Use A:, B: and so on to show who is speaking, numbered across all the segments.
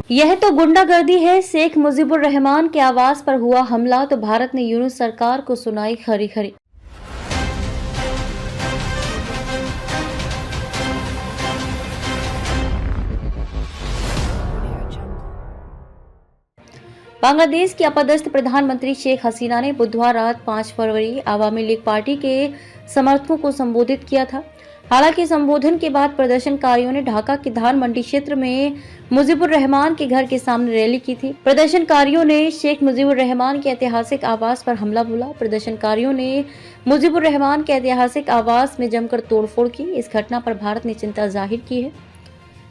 A: यह तो गुंडागर्दी है। शेख मुजीबुर रहमान के आवास पर हुआ हमला तो भारत ने यूनुस सरकार को सुनाई खरी खरी। बांग्लादेश की अपदस्थ प्रधानमंत्री शेख हसीना ने बुधवार रात 5 फरवरी आवामी लीग पार्टी के समर्थकों को संबोधित किया था। हालांकि संबोधन के बाद प्रदर्शनकारियों ने ढाका के धान मंडी क्षेत्र में मुजीबुर रहमान के घर के सामने रैली की थी। प्रदर्शनकारियों ने शेख मुजीबुर रहमान के ऐतिहासिक आवास पर हमला बोला। प्रदर्शनकारियों ने मुजीबुर रहमान के ऐतिहासिक आवास में जमकर तोड़फोड़ की। इस घटना पर भारत ने चिंता जाहिर की है।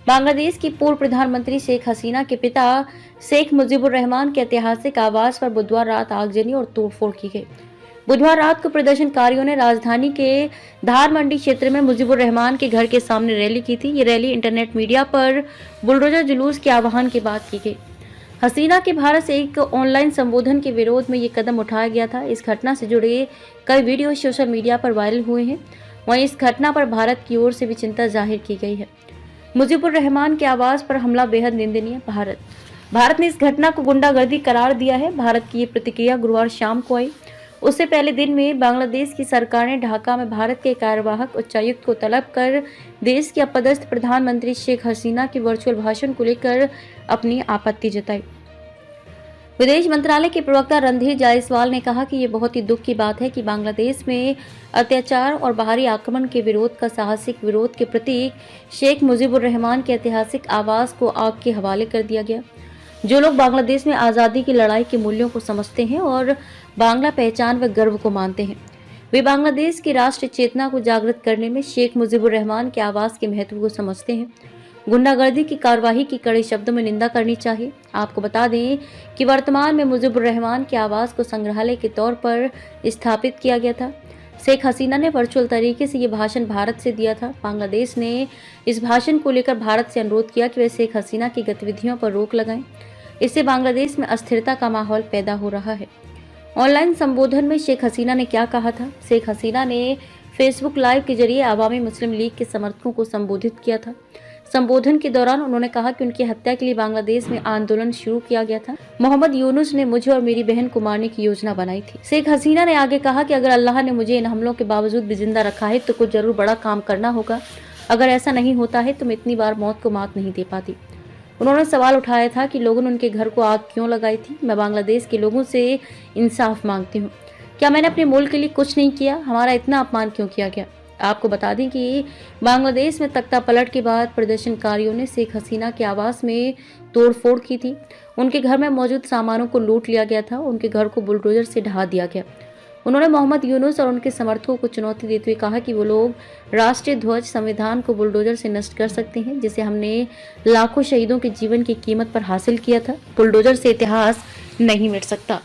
A: बांग्लादेश की पूर्व प्रधानमंत्री शेख हसीना के पिता शेख मुजीबुर रहमान के ऐतिहासिक आवास पर बुधवार रात आगजनी और तोड़फोड़ की गई। बुधवार रात को प्रदर्शनकारियों ने राजधानी के धार मंडी क्षेत्र में मुजीबुर रहमान के घर के सामने रैली की थी। ये रैली इंटरनेट मीडिया पर बुलडोजर जुलूस के आह्वान के बाद की गई। हसीना के भारत से एक ऑनलाइन संबोधन के विरोध में ये कदम उठाया गया था। इस घटना से जुड़े कई वीडियो सोशल मीडिया पर वायरल हुए हैं। वहीं इस घटना पर भारत की ओर से भी चिंता जाहिर की गई है। मुजीबुर रहमान के आवास पर हमला बेहद निंदनीय। भारत ने इस घटना को गुंडागर्दी करार दिया है। भारत की ये प्रतिक्रिया गुरुवार शाम को आई। उससे पहले दिन में बांग्लादेश की सरकार ने ढाका में भारत के कार्यवाहक उच्चायुक्त को तलब कर देश की अपदस्थ प्रधानमंत्री शेख हसीना के वर्चुअल भाषण को लेकर अपनी आपत्ति जताई। विदेश मंत्रालय के प्रवक्ता रणधीर जायसवाल ने कहा कि ये बहुत ही दुख की बात है कि बांग्लादेश में अत्याचार और बाहरी आक्रमण के विरोध का साहसिक विरोध के प्रतीक शेख मुजीबुर रहमान के ऐतिहासिक आवास को आग के हवाले कर दिया गया। जो लोग बांग्लादेश में आज़ादी की लड़ाई के मूल्यों को समझते हैं और बांग्ला पहचान व गर्व को मानते हैं, वे बांग्लादेश की राष्ट्रीय चेतना को जागृत करने में शेख मुजीबुर रहमान के आवास के महत्व को समझते हैं। गुंडागर्दी की कार्यवाही की कड़े शब्दों में निंदा करनी चाहिए। आपको बता दें कि वर्तमान में मुजीबुर रहमान के आवास को संग्रहालय के तौर पर स्थापित किया गया था। शेख हसीना ने वर्चुअल तरीके से ये भाषण भारत से दिया था। बांग्लादेश ने इस भाषण को लेकर भारत से अनुरोध किया कि वे शेख हसीना की गतिविधियों पर रोक लगाएं। इससे बांग्लादेश में अस्थिरता का माहौल पैदा हो रहा है। ऑनलाइन संबोधन में शेख हसीना ने क्या कहा था? शेख हसीना ने फेसबुक लाइव के जरिए आवामी मुस्लिम लीग के समर्थकों को संबोधित किया था। संबोधन के दौरान उन्होंने कहा कि उनकी हत्या के लिए बांग्लादेश में आंदोलन शुरू किया गया था। मोहम्मद यूनुस ने मुझे और मेरी बहन को मारने की योजना बनाई थी। शेख हसीना ने आगे कहा कि अगर अल्लाह ने मुझे इन हमलों के बावजूद भी जिंदा रखा है तो कुछ जरूर बड़ा काम करना होगा। अगर ऐसा नहीं होता है तो मैं इतनी बार मौत को मात नहीं दे पाती। उन्होंने सवाल उठाया था कि लोगों ने उनके घर को आग क्यों लगाई थी। मैं बांग्लादेश के लोगों से इंसाफ मांगती हूँ। क्या मैंने अपने मुल्क के लिए कुछ नहीं किया? हमारा इतना अपमान क्यों किया गया? आपको बता दें कि बांग्लादेश में तख्ता पलट के बाद प्रदर्शनकारियों ने शेख हसीना के आवास में तोड़फोड़ की थी। उनके घर में मौजूद सामानों को लूट लिया गया था। उनके घर को बुलडोजर से ढहा दिया गया। उन्होंने मोहम्मद यूनुस और उनके समर्थकों को चुनौती देते हुए कहा कि वो लोग राष्ट्रीय ध्वज संविधान को बुलडोजर से नष्ट कर सकते हैं, जिसे हमने लाखों शहीदों के जीवन की कीमत पर हासिल किया था। बुलडोजर से इतिहास नहीं मिट सकता।